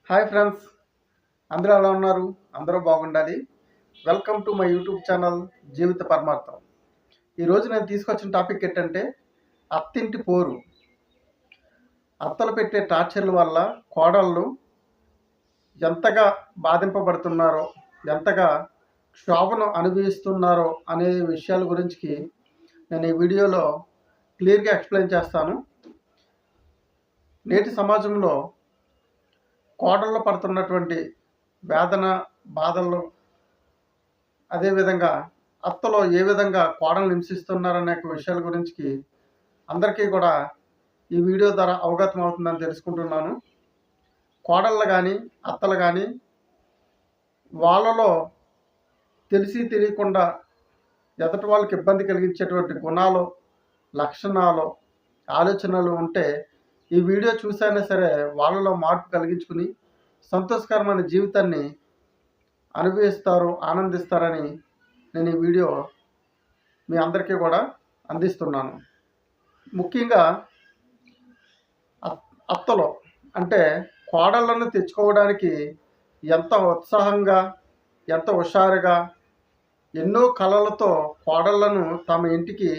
Hi friends, అందరూ ఎలా ఉన్నారు? అందరూ బాగుండాలి. Welcome to my YouTube channel జీవిత పరమార్థం. ఈరోజు నేను తీసుకొచ్చిన టాపిక్ ఏంటంటే అత్తింటి పోరు. అత్తలు పెట్టే టార్చర్ల వల్ల కోడళ్ళు ఎంతగా బాధింపబడుతున్నారో, ఎంతగా క్షోభను అనుభవిస్తున్నారో అనే విషయాల గురించి నేను ఈ వీడియోలో క్లియర్గా ఎక్స్ప్లెయిన్ చేస్తాను. నేటి సమాజంలో కోడళ్ళు పడుతున్నటువంటి వేదన, బాధలు, అదేవిధంగా అత్తలో ఏ విధంగా కోడలు హింసిస్తున్నారనే విషయాల గురించి అందరికీ కూడా ఈ వీడియో ద్వారా అవగతం అవుతుందని తెలుసుకుంటున్నాను. కోడళ్ళు కానీ అత్తలు కానీ వాళ్ళలో తెలిసి తెలియకుండా ఎదుటి వాళ్ళకి ఇబ్బంది కలిగించేటువంటి గుణాలు, లక్షణాలు, ఆలోచనలు ఉంటే ఈ వీడియో చూసైనా సరే వాళ్ళలో మార్పు కలిగించుకుని సంతోషకరమైన జీవితాన్ని అనుభవిస్తారు, ఆనందిస్తారని నేను ఈ వీడియో మీ అందరికీ కూడా అందిస్తున్నాను. ముఖ్యంగా అత్తలు అంటే కోడళ్ళను తెచ్చుకోవడానికి ఎంత ఉత్సాహంగా, ఎంత హుషారుగా, ఎన్నో కళలతో కోడళ్లను తమ ఇంటికి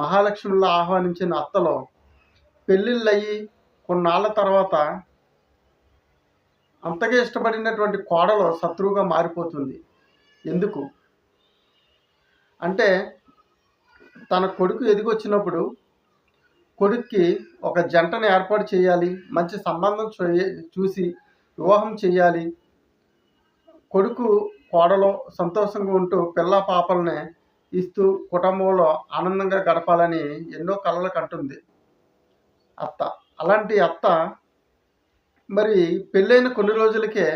మహాలక్ష్మిలా ఆహ్వానించిన అత్తలు పెళ్ళిళ్ళయి కొన్నాళ్ళ తర్వాత అంతగా ఇష్టపడినటువంటి కోడలు శత్రువుగా మారిపోతుంది. ఎందుకు అంటే తన కొడుకు ఎదిగొచ్చినప్పుడు కొడుక్కి ఒక జంటను ఏర్పాటు చేయాలి, మంచి సంబంధం చూసి వివాహం చేయాలి, కొడుకు కోడలో సంతోషంగా ఉంటూ పిల్ల పాపల్ని ఇస్తూ కుటుంబంలో ఆనందంగా గడపాలని ఎన్నో కలలు కంటుంది అత్త. అలాంటి అత్త మరి పెళ్ళైన కొన్ని రోజులకే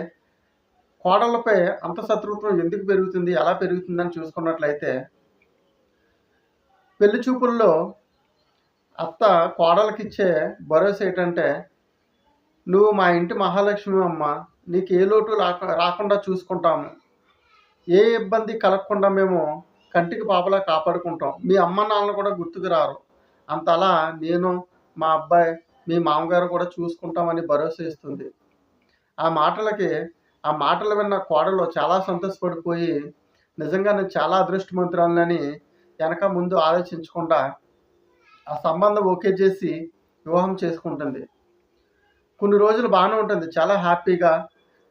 కోడళ్ళపై అంత శత్రుత్వం ఎందుకు పెరుగుతుంది, ఎలా పెరుగుతుందని చూసుకున్నట్లయితే పెళ్లి చూపుల్లో అత్త కోడలకిచ్చే భరోసా ఏంటంటే, నువ్వు మా ఇంటి మహాలక్ష్మి అమ్మ, నీకు ఏ లోటు రాకుండా చూసుకుంటాము, ఏ ఇబ్బంది కలగకుండా మేము కంటికి పాపలా కాపాడుకుంటాం, మీ అమ్మ నాన్నలు కూడా గుర్తుకు రారు, అంతలా నేను మా అబ్బాయి మీ మామగారు కూడా చూసుకుంటామని భరోసా ఇస్తుంది. ఆ మాటలు విన్న కోడలు చాలా సంతోషపడిపోయి నిజంగా నేను చాలా అదృష్టవంతురాలని వెనక ముందు ఆలోచించకుండా ఆ సంబంధం ఓకే చేసి వివాహం చేసుకుంటుంది. కొన్ని రోజులు బాగానే ఉంటుంది, చాలా హ్యాపీగా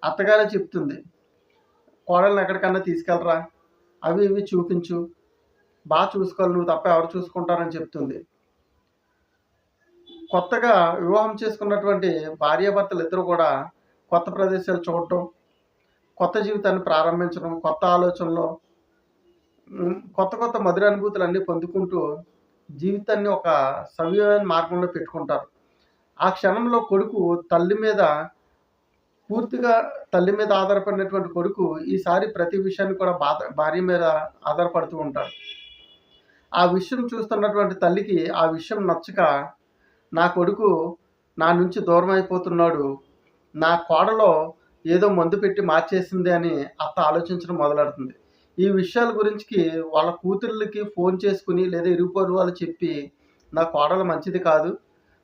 అత్తగారే చెప్తుంది, కోడల్ని ఎక్కడికన్నా తీసుకెళ్ళరా, అవి ఇవి చూపించు, బాగా చూసుకోవాలి, నువ్వు తప్ప ఎవరు చూసుకుంటారని చెప్తుంది. కొత్తగా వివాహం చేసుకున్నటువంటి భార్యాభర్తలు ఇద్దరు కూడా కొత్త ప్రదేశాలు చూడటం, కొత్త జీవితాన్ని ప్రారంభించడం, కొత్త ఆలోచనలో కొత్త మధుర అనుభూతులు అన్నీ పొందుకుంటూ జీవితాన్ని ఒక సవ్యమైన మార్గంలో పెట్టుకుంటారు. ఆ క్షణంలో కొడుకు పూర్తిగా తల్లి మీద ఆధారపడినటువంటి కొడుకు ఈసారి ప్రతి విషయాన్ని కూడా భార్య మీద ఆధారపడుతూ ఉంటాడు. ఆ విషయం చూస్తున్నటువంటి తల్లికి ఆ విషయం నచ్చక, నా కొడుకు నా నుంచి దూరం అయిపోతున్నాడు, నా కోడలో ఏదో మందు పెట్టి మార్చేసింది అని అత్త ఆలోచించడం మొదలెడుతుంది. ఈ విషయాల గురించి వాళ్ళ కూతుర్లకి ఫోన్ చేసుకుని లేదా ఇరుగు వాళ్ళు చెప్పి, నా కోడలు మంచిది కాదు,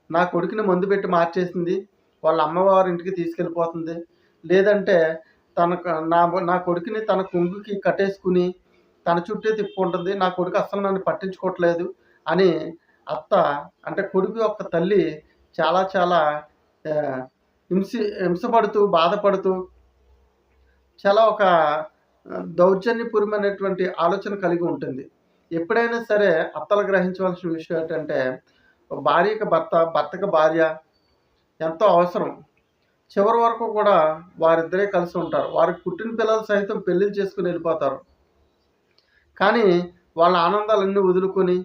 నా కొడుకుని మందు పెట్టి మార్చేసింది, వాళ్ళ అమ్మవారి ఇంటికి తీసుకెళ్ళిపోతుంది, లేదంటే నా కొడుకుని తన కొంగుకి కట్టేసుకుని తన చుట్టే తిప్పుకుంటుంది, నా కొడుకు అసలు నన్ను పట్టించుకోవట్లేదు అని అత్త అంటే కొడుకు యొక్క తల్లి చాలా చాలా హింసపడుతూ బాధపడుతూ చాలా ఒక దౌర్జన్యపూర్వమైనటువంటి ఆలోచన కలిగి ఉంటుంది. ఎప్పుడైనా సరే అత్తలు గ్రహించవలసిన విషయం ఏంటంటే, భార్యకి భర్త, భర్తకు భార్య ఎంతో అవసరం. చివరి వరకు కూడా వారిద్దరే కలిసి ఉంటారు. వారికి పుట్టిన పిల్లలు సైతం పెళ్ళిళ్ళు చేసుకుని వెళ్ళిపోతారు. కానీ వాళ్ళ ఆనందాలన్నీ వదులుకొని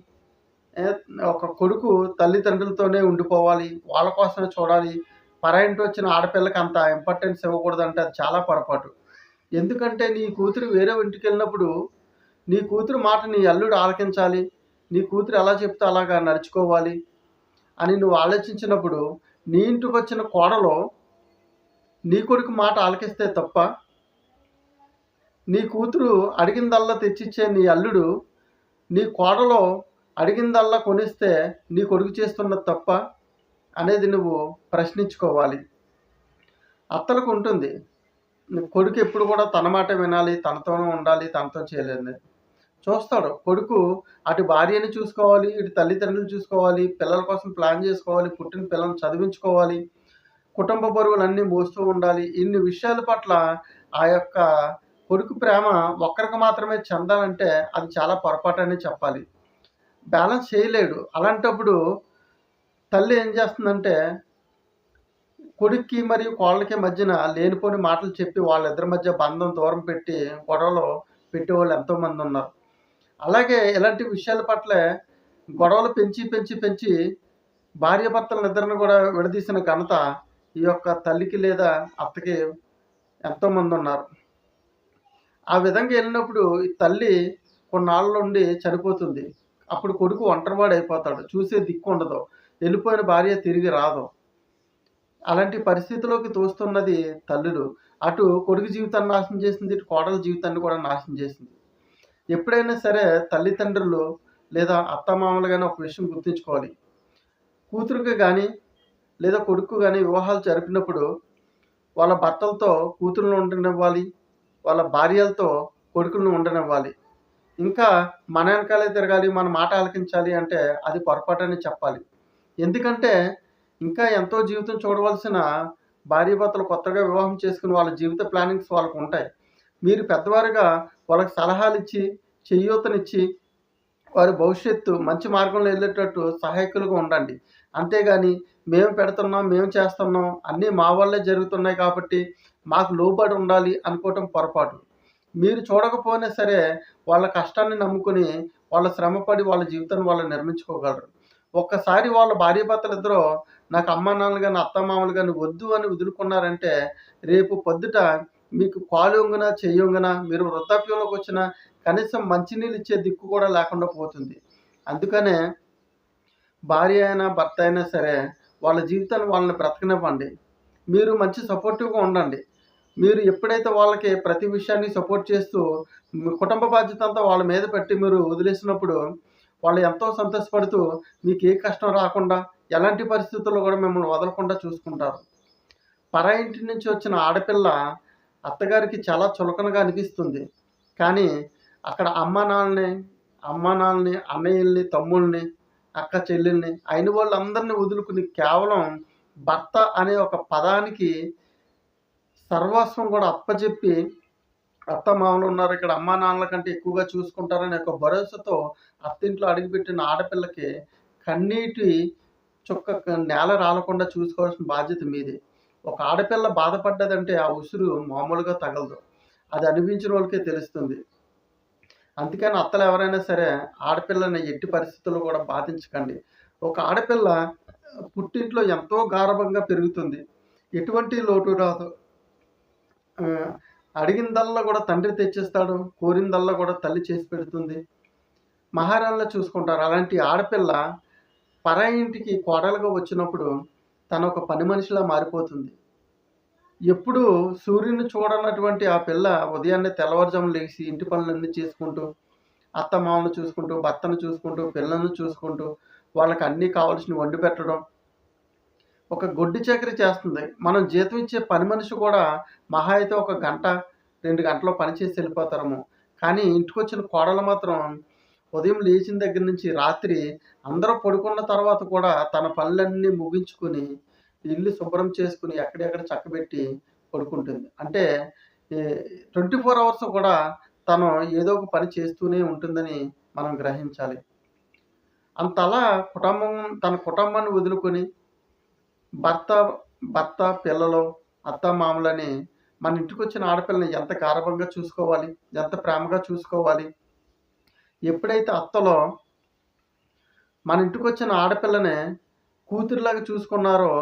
ఒక కొడుకు తల్లిదండ్రులతోనే ఉండిపోవాలి, వాళ్ళ కోసమే చూడాలి, పరాయింటి వచ్చిన ఆడపిల్లకి అంత ఇంపార్టెన్స్ ఇవ్వకూడదంటే అది చాలా పొరపాటు. ఎందుకంటే నీ కూతురు వేరే ఇంటికి వెళ్ళినప్పుడు నీ కూతురు మాట నీ అల్లుడు ఆలకించాలి, నీ కూతురు ఎలా చెప్తే అలాగా నడుచుకోవాలి అని నువ్వు ఆలోచించినప్పుడు, నీ ఇంటికి వచ్చిన కోడలో నీ కొడుకు మాట ఆలకిస్తే తప్ప, నీ కూతురు అడిగిందల్లా తెచ్చిచ్చే నీ అల్లుడు నీ కోడలో అడిగిందల్లా కొనిస్తే నీ కొడుకు చేస్తున్నది తప్ప అనేది నువ్వు ప్రశ్నించుకోవాలి. అత్తలకు ఉంటుంది. కొడుకు ఎప్పుడు కూడా తన మాట వినాలి, తనతోనే ఉండాలి, తనతో చేయలేదని. చూస్తాడు. కొడుకు అటు భార్యని చూసుకోవాలి, ఇటు తల్లిదండ్రులు చూసుకోవాలి, పిల్లల కోసం ప్లాన్ చేసుకోవాలి, పుట్టిన పిల్లల్ని చదివించుకోవాలి, కుటుంబ బరువులన్నీ మోస్తూ ఉండాలి. ఇన్ని విషయాల పట్ల ఆ యొక్క కొడుకు ప్రేమ ఒక్కరికి మాత్రమే చెందాలంటే అది చాలా పొరపాటనే చెప్పాలి. బ్యాలెన్స్ చేయలేడు. అలాంటప్పుడు తల్లి ఏం చేస్తుందంటే కొడుక్కి మరియు కోడలికి మధ్యన లేనిపోని మాటలు చెప్పి వాళ్ళిద్దరి మధ్య బంధం దూరం పెట్టి గొడవలు పెట్టేవాళ్ళు ఎంతోమంది ఉన్నారు. అలాగే ఇలాంటి విషయాల పట్ల గొడవలు పెంచి భార్యాభర్తలనిద్దరిని కూడా విడదీసిన ఘనత ఈ యొక్క తల్లికి లేదా అత్తకి ఎంతోమంది ఉన్నారు. ఆ విధంగా వెళ్ళినప్పుడు ఈ తల్లి కొన్నాళ్ళ నుండి చనిపోతుంది. అప్పుడు కొడుకు ఒంటరివాడైపోతాడు. చూసే దిక్కు ఉండదు. వెళ్ళిపోయిన భార్య తిరిగి రాదు. అలాంటి పరిస్థితిలోకి తోస్తున్నది తల్లులు. అటు కొడుకు జీవితాన్ని నాశనం చేసింది, ఇటు కోడల జీవితాన్ని కూడా నాశనం చేసింది. ఎప్పుడైనా సరే తల్లిదండ్రులు లేదా అత్తమామలు గాని ఒక విషయం గుర్తుంచుకోవాలి. కూతురికి గానీ లేదా కొడుకు గానీ వివాహాలు జరిపినప్పుడు వాళ్ళ భర్తలతో కూతుర్లను ఉండనివ్వాలి, వాళ్ళ భార్యలతో కొడుకులను ఉండనివ్వాలి. ఇంకా మన వెనకాలే తిరగాలి, మన మాట ఆలకించాలి అంటే అది పొరపాటని చెప్పాలి. ఎందుకంటే ఇంకా ఎంతో జీవితం చూడవలసిన భార్యాభర్తలు కొత్తగా వివాహం చేసుకుని వాళ్ళ జీవిత ప్లానింగ్స్ వాళ్ళకు ఉంటాయి. మీరు పెద్దవారుగా వాళ్ళకి సలహాలిచ్చి, చేయూతనిచ్చి, వారి భవిష్యత్తు మంచి మార్గంలో వెళ్ళేటట్టు సహాయకులుగా ఉండండి. అంతేగాని మేము పెడుతున్నాం, మేము చేస్తున్నాం, అన్నీ మా వల్లే జరుగుతున్నాయి కాబట్టి మాకు లోబడి ఉండాలి అనుకోవటం పొరపాటు. మీరు చూడకపోయినా సరే వాళ్ళ కష్టాన్ని నమ్ముకొని, వాళ్ళ శ్రమపడి వాళ్ళ జీవితాన్ని వాళ్ళు నిర్మించుకోగలరు. ఒక్కసారి వాళ్ళ భార్యాభర్తలిద్దరూ నాకు అమ్మానాన్నలు గాని, అత్తమామలు గాని వద్దు అని వదులుకున్నారంటే రేపు పొద్దుట మీకు కాలు వంగునా, చెయ్యి వంగునా మీరు వృద్ధాప్యంలోకొచ్చినా కనీసం మంచినీళ్ళు ఇచ్చే దిక్కు కూడా లేకుండా పోతుంది. అందుకనే భార్య అయినా, భర్త అయినా సరే వాళ్ళ జీవితాన్ని వాళ్ళని బ్రతకనివ్వండి. మీరు మంచి సపోర్టివ్‌గా ఉండండి. మీరు ఎప్పుడైతే వాళ్ళకి ప్రతి విషయాన్ని సపోర్ట్ చేస్తూ మీ కుటుంబ బాధ్యత అంతా వాళ్ళ మీద పెట్టి మీరు వదిలేసినప్పుడు వాళ్ళు ఎంతో సంతోషపడుతూ మీకు ఏ కష్టం రాకుండా, ఎలాంటి పరిస్థితుల్లో కూడా మిమ్మల్ని వదలకుండా చూసుకుంటారు. పరాయి ఇంటి నుంచి వచ్చిన ఆడపిల్ల అత్తగారికి చాలా చులకనగా అనిపిస్తుంది. కానీ అక్కడ అమ్మానాన్నని, అన్నయ్యల్ని, తమ్ముళ్ళని, అక్క చెల్లెల్ని అయిన వాళ్ళందరిని వదులుకుని కేవలం భర్త అనే ఒక పదానికి సర్వస్వం కూడా అప్పజెప్పి అత్తమామలు ఉన్నారు ఇక్కడ అమ్మానాన్నల కంటే ఎక్కువగా చూసుకుంటారనే ఒక భరోసాతో అత్తింట్లో అడుగుపెట్టిన ఆడపిల్లకి కన్నీటి చుక్క నేల రాలకుండా చూసుకోవాల్సిన బాధ్యత మీదే. ఒక ఆడపిల్ల బాధపడ్డదంటే ఆ ఉసురు మామూలుగా తగలదు. అది అనుభవించిన వాళ్ళకే తెలుస్తుంది. అందుకని అత్తలు ఎవరైనా సరే ఆడపిల్లని ఎట్టి పరిస్థితుల్లో కూడా బాధించకండి. ఒక ఆడపిల్ల పుట్టింట్లో ఎంతో గారాబంగా పెరుగుతుంది. ఎటువంటి లోటు రాదు. అడిగిందల్లా కూడా తండ్రి తెచ్చిస్తాడు. కోరిందల్లా కూడా తల్లి చేసి పెడుతుంది. మహారాణిలా చూసుకుంటారు. అలాంటి ఆడపిల్ల పరాయి ఇంటికి కోడలుగా వచ్చినప్పుడు తను ఒక పని మనిషిలా మారిపోతుంది. ఎప్పుడూ సూర్యుడిని చూడనటువంటి ఆ పిల్ల ఉదయాన్నే తెల్లవారుజామున లెగిసి ఇంటి పనులన్నీ చేసుకుంటూ, అత్తమామలను చూసుకుంటూ, భర్తను చూసుకుంటూ, పిల్లలను చూసుకుంటూ, వాళ్ళకి అన్నీ కావాల్సినవి వండి పెట్టడం, ఒక గొడ్డి చాకిరీ చేస్తుంది. మనం జీతం ఇచ్చే పని మనిషి కూడా మహా అయితే ఒక గంట, 2 గంటలో పని చేసి వెళ్ళిపోతారేమో. కానీ ఇంటికొచ్చిన కోడలు మాత్రం ఉదయం లేచిన దగ్గర నుంచి రాత్రి అందరూ పడుకున్న తర్వాత కూడా తన పనులన్నీ ముగించుకొని, ఇల్లు శుభ్రం చేసుకొని, ఎక్కడెక్కడ చక్కబెట్టి పడుకుంటుంది. అంటే ఈ 24 అవర్స్ కూడా తను ఏదో ఒక పని చేస్తూనే ఉంటుందని మనం గ్రహించాలి. అంతలా తన కుటుంబాన్ని వదులుకొని భర్త, పిల్లలు, అత్తమామలని మన ఇంటికొచ్చిన ఆడపిల్లని ఎంత గారాబంగా చూసుకోవాలి, ఎంత ప్రేమగా చూసుకోవాలి. ఎప్పుడైతే అత్తలో మన ఇంటికొచ్చిన ఆడపిల్లని కూతురులాగా చూసుకున్నారో,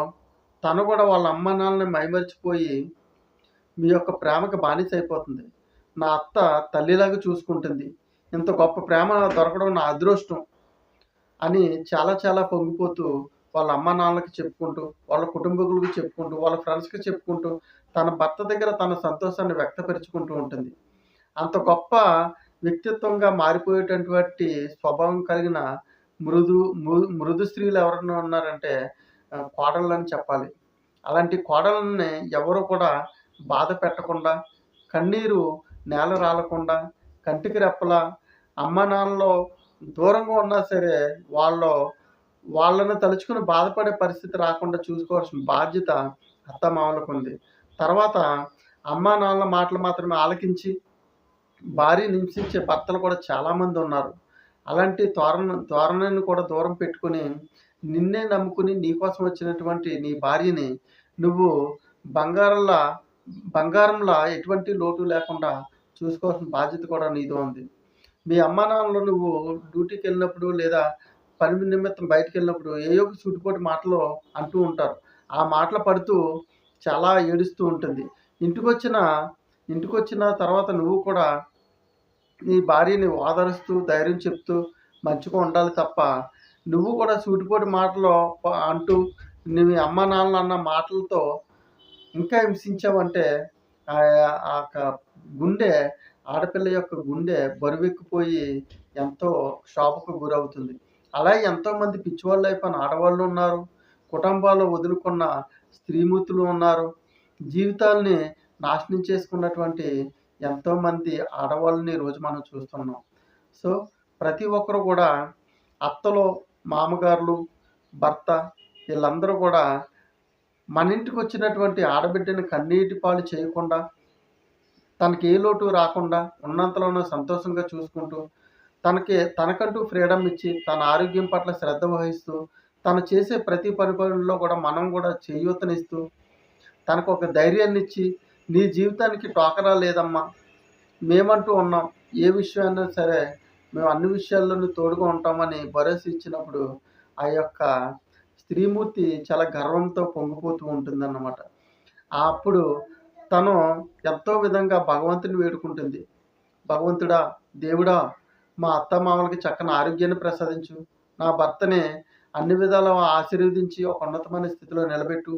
తను కూడా వాళ్ళ అమ్మానాన్నని మైమరిచిపోయి మీ యొక్క ప్రేమకి బానిసైపోతుంది. నా అత్త తల్లిలాగా చూసుకుంటుంది. ఇంత గొప్ప ప్రేమ దొరకడం నా అదృష్టం అని చాలా పొంగిపోతూ వాళ్ళ అమ్మానాన్నలకి చెప్పుకుంటూ, వాళ్ళ కుటుంబీకులకి చెప్పుకుంటూ, వాళ్ళ ఫ్రెండ్స్‌కి చెప్పుకుంటూ, తన భర్త దగ్గర తన సంతోషాన్ని వ్యక్తపరుచుకుంటూ ఉంటుంది. అంత గొప్ప వ్యక్తిత్వంగా మారిపోయేటటువంటి స్వభావం కలిగిన మృదు స్త్రీలు ఎవరైనా ఉన్నారంటే కోడళ్ళని చెప్పాలి. అలాంటి కోడళ్ళని ఎవరు కూడా బాధ పెట్టకుండా, కన్నీరు నేల రాలకుండా, కంటికి రెప్పలా అమ్మా నాన్నలు దూరంగా ఉన్నా సరే వాళ్ళని తలుచుకుని బాధపడే పరిస్థితి రాకుండా చూసుకోవాల్సిన బాధ్యత అత్తమామలకు ఉంది. తర్వాత అమ్మా నాన్నల మాటలు మాత్రమే ఆలకించి భార్యని హింసించే భర్తలు కూడా చాలామంది ఉన్నారు. అలాంటి ధోరణిని కూడా దూరం పెట్టుకొని, నిన్నే నమ్ముకుని నీకోసం వచ్చినటువంటి నీ భార్యని నువ్వు బంగారంలా బంగారంలా ఎటువంటి లోటు లేకుండా చూసుకోవాల్సిన బాధ్యత కూడా నీదే ఉంది. మీ అమ్మానాన్నలు నువ్వు డ్యూటీకెళ్ళినప్పుడు లేదా పని నిమిత్తం బయటికెళ్ళినప్పుడు ఏయో ఒక సూటిపోటి మాటలు అంటూ ఉంటారు. ఆ మాటలు పడుతూ చాలా ఏడుస్తూ ఉంటుంది. ఇంటికొచ్చిన తర్వాత నువ్వు కూడా నీ భార్యని ఓదారుస్తూ, ధైర్యం చెప్తూ మంచిగా ఉండాలి తప్ప, నువ్వు కూడా సూటిపోటి మాటలు అంటూ మీ అమ్మా నాన్నలు అన్న మాటలతో ఇంకా హింసించావంటే ఆ గుండె ఆడపిల్ల యొక్క గుండె బరువెక్కిపోయి ఎంతో క్షోభకు గురవుతుంది. అలాగే ఎంతోమంది పిచ్చివాళ్ళు అయిపోయిన ఆడవాళ్ళు ఉన్నారు. కుటుంబాలు వదులుకున్న స్త్రీమూర్తులు ఉన్నారు. జీవితాల్ని నాశనం చేసుకున్నటువంటి ఎంతోమంది ఆడవాళ్ళని ఈరోజు మనం చూస్తున్నాం. సో ప్రతి ఒక్కరు కూడా అత్తలు, మామగారులు, భర్త వీళ్ళందరూ కూడా మన ఇంటికి వచ్చినటువంటి ఆడబిడ్డని కన్నీటి పాలు చేయకుండా, తనకి ఏ లోటు రాకుండా ఉన్నంతలోనూ సంతోషంగా చూసుకుంటూ, తనకంటూ ఫ్రీడమ్ ఇచ్చి, తన ఆరోగ్యం పట్ల శ్రద్ధ వహిస్తూ, తను చేసే ప్రతి పనిలో కూడా మనం కూడా చేయూతనిస్తూ, తనకు ఒక ధైర్యాన్ని ఇచ్చి, నీ జీవితానికి టోకరా లేదమ్మా, మేమంటూ ఉన్నాం, ఏ విషయమైనా సరే మేము అన్ని విషయాల్లోనూ తోడుగా ఉంటామని భరోసా ఇచ్చినప్పుడు ఆ యొక్క స్త్రీమూర్తి చాలా గర్వంతో పొంగిపోతూ ఉంటుందన్నమాట. అప్పుడు తను ఎంతో విధంగా భగవంతుని వేడుకుంటుంది. భగవంతుడా, దేవుడా, మా అత్తమామలకి చక్కని ఆరోగ్యాన్ని ప్రసాదించు, నా భర్తని అన్ని విధాలా ఆశీర్వదించి ఒక ఉన్నతమైన స్థితిలో నిలబెట్టు,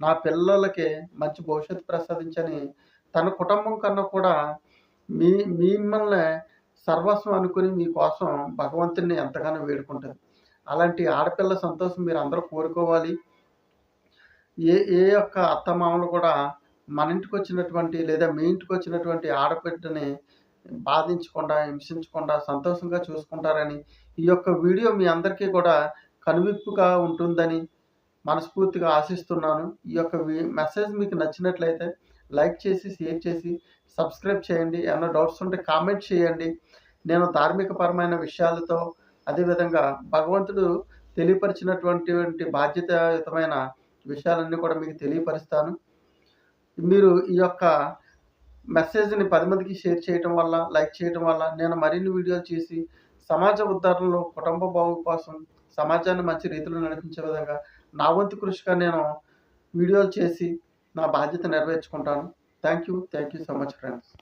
నా పిల్లలకి మంచి భవిష్యత్తు ప్రసాదించని తన కుటుంబం కన్నా కూడా మిమ్మల్ని సర్వస్వం అనుకుని మీకోసం భగవంతుడిని ఎంతగానో వేడుకుంటుంది. అలాంటి ఆడపిల్ల సంతోషం మీరు అందరూ కోరుకోవాలి. ఏ యొక్క అత్తమామలు కూడా మన ఇంటికి వచ్చినటువంటి లేదా మీ ఇంటికి వచ్చినటువంటి ఆడబిడ్డని బాధించకుండా, హింసించకుండా సంతోషంగా చూసుకుంటారని, ఈ యొక్క వీడియో మీ అందరికీ కూడా కనువిప్పుగా ఉంటుందని మనస్ఫూర్తిగా ఆశిస్తున్నాను. ఈ యొక్క మెసేజ్ మీకు నచ్చినట్లయితే లైక్ చేసి, షేర్ చేసి, సబ్స్క్రైబ్ చేయండి. ఏమైనా డౌట్స్ ఉంటే కామెంట్ చేయండి. నేను ధార్మికపరమైన విషయాలతో, అదేవిధంగా భగవంతుడు తెలియపరిచినటువంటి బాధ్యతాయుతమైన విషయాలన్నీ కూడా మీకు తెలియపరుస్తాను. మీరు ఈ యొక్క మెసేజ్ని 10 మందికి షేర్ చేయడం వల్ల, లైక్ చేయడం వల్ల నేను మరిన్ని వీడియోలు చేసి సమాజ ఉద్ధరణలో, కుటుంబ బాగు కోసం, సమాజాన్ని మంచి రీతిలో నడిపించే విధంగా నా వంతు కృషిగా నేను వీడియోలు చేసి నా బాధ్యత నెరవేర్చుకుంటాను. Thank you so much friends.